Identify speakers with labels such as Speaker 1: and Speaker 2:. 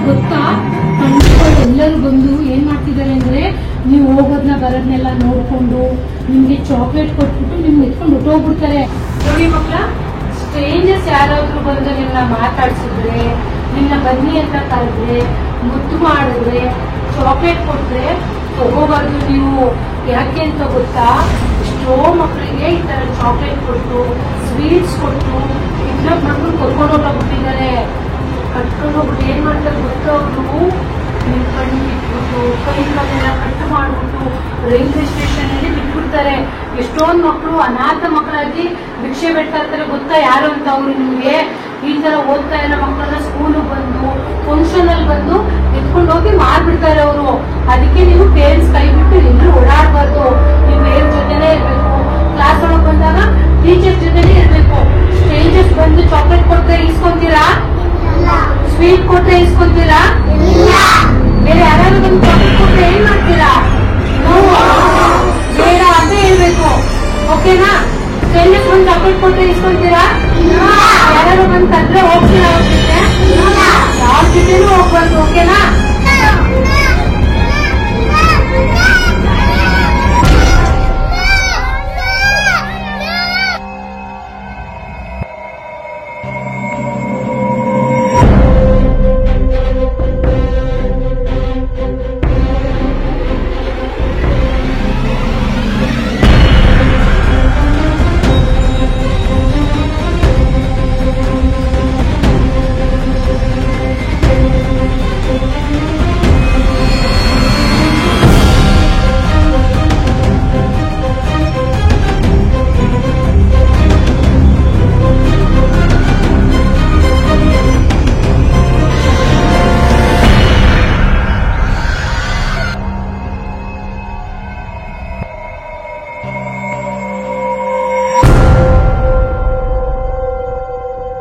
Speaker 1: ಗೊತ್ತಾ? ಎಲ್ಲರೂ ಬಂದು ಏನ್ ಮಾಡ್ತಿದ್ದಾರೆ ಅಂದ್ರೆ, ನೀವು ಹೋಗೋದ್ನ ಬರೋದ್ನೆಲ್ಲ ನೋಡ್ಕೊಂಡು ನಿಮ್ಗೆ ಚಾಕ್ಲೇಟ್ ಕೊಟ್ಬಿಟ್ಟು ನಿಮ್ಗೆ ಎತ್ಕೊಂಡು ಹೊಟ್ಟೋಗ್ಬಿಡ್ತಾರೆ. ನೋಡಿ ಮಕ್ಕಳ, ಸ್ಟ್ರೇಂಜರ್ಸ್ ಯಾರಾದ್ರೂ ಬಂದು ನಿಮ್ನ ಮಾತಾಡ್ಸಿದ್ರೆ, ನಿಮ್ನ ಬನ್ನಿ ಅಂತ ಕರೆದ್ರೆ, ಮುದ್ದು ಮಾಡಿದ್ರೆ, ಚಾಕ್ಲೇಟ್ ಕೊಟ್ರೆ ತಗೋಬಾರ್ದು ನೀವು. ಯಾಕೆ ಅಂತ ಗೊತ್ತಾ? ಎಷ್ಟೋ ಮಕ್ಕಳಿಗೆ ಈ ತರ ಚಾಕ್ಲೇಟ್ ಕೊಟ್ಟು, ಸ್ವೀಟ್ಸ್ ಕೊಟ್ಟು ಇನ್ನೊಬ್ಬ ಮಕ್ಕಳು ಕರ್ಕೊಂಡು ಹೋಗ್ಬಿಟ್ಟಿದ್ದಾರೆ. ಕಟ್ಕೊಂಡು ಹೋಗ್ಬಿಟ್ಟು ಏನ್ ಮಾಡ್ತಾರೆ ಗೊತ್ತಾ? ಅವರು ನಿಮ್ ಕಣ್ಣು ಬಿಟ್ಬಿಟ್ಟು, ಕೈ ಕಾಲೆಲ್ಲ ಕಟ್ಟು ಮಾಡ್ಬಿಟ್ಟು ರೈಲ್ವೆ ಸ್ಟೇಷನ್ ಅಲ್ಲಿ ಬಿಟ್ಬಿಡ್ತಾರೆ. ಎಷ್ಟೊಂದು ಮಕ್ಕಳು ಅನಾಥ ಮಕ್ಕಳಾಗಿ ಭಿಕ್ಷೆ ಬಿಡ್ತಾ ಇರ್ತಾರೆ. ಗೊತ್ತಾ ಯಾರು ಅಂತ ಅವ್ರು ನಿಮ್ಗೆ? ಈ ತರ ಓದ್ತಾ ಇರೋ ಮಕ್ಕಳನ್ನ ಸ್ಕೂಲ್ ಬಂದು, ಫಂಕ್ಷನ್ ಅಲ್ಲಿ ಬಂದು ಎತ್ಕೊಂಡು ಹೋಗಿ ಮಾರ್ಬಿಡ್ತಾರೆ ಅವರು. ಅದಕ್ಕೆ ನೀವು ಪೇರೆಂಟ್ಸ್ ಕೈ ಬಿಟ್ಟು ಎಲ್ಲರೂ ಓಡಾಡಬಾರ್ದು. ನೀವು ಪೇರೆಂಟ್ಸ್ ಜೊತೆನೇ ಇರ್ಬೇಕು. ಕ್ಲಾಸ್ ಒಳಗೆ ಬಂದಾಗ ಟೀಚರ್ಸ್ ಜೊತೆನೇ ಇರ್ಬೇಕು. ಸ್ಟ್ರೇಂಜರ್ಸ್ ಬಂದು ಚಾಕ್ಲೇಟ್ ಕೊಟ್ರೆ ಇಸ್ಕೊಂತೀರಾ? ಸ್ವೀಟ್ ಕೊಟ್ರೆ ಇಸ್ಕೊಂತೀರಾ? ಬೇರೆ ಯಾರು ಬಂದು ಚಾಕ್ಲೇಟ್ ಕೊಟ್ರೆ ಏನ್ ಮಾಡ್ತೀರಾ? ಬೇಡ ಅಂತ ಹೇಳ್ಬೇಕು. ಓಕೆನಾ? ಸ್ಟ್ರೇಂಜರ್ಸ್ ಬಂದು ಚಾಕ್ಲೇಟ್ ಕೊಟ್ರೆ ಇಸ್ಕೊಂತೀರಾ?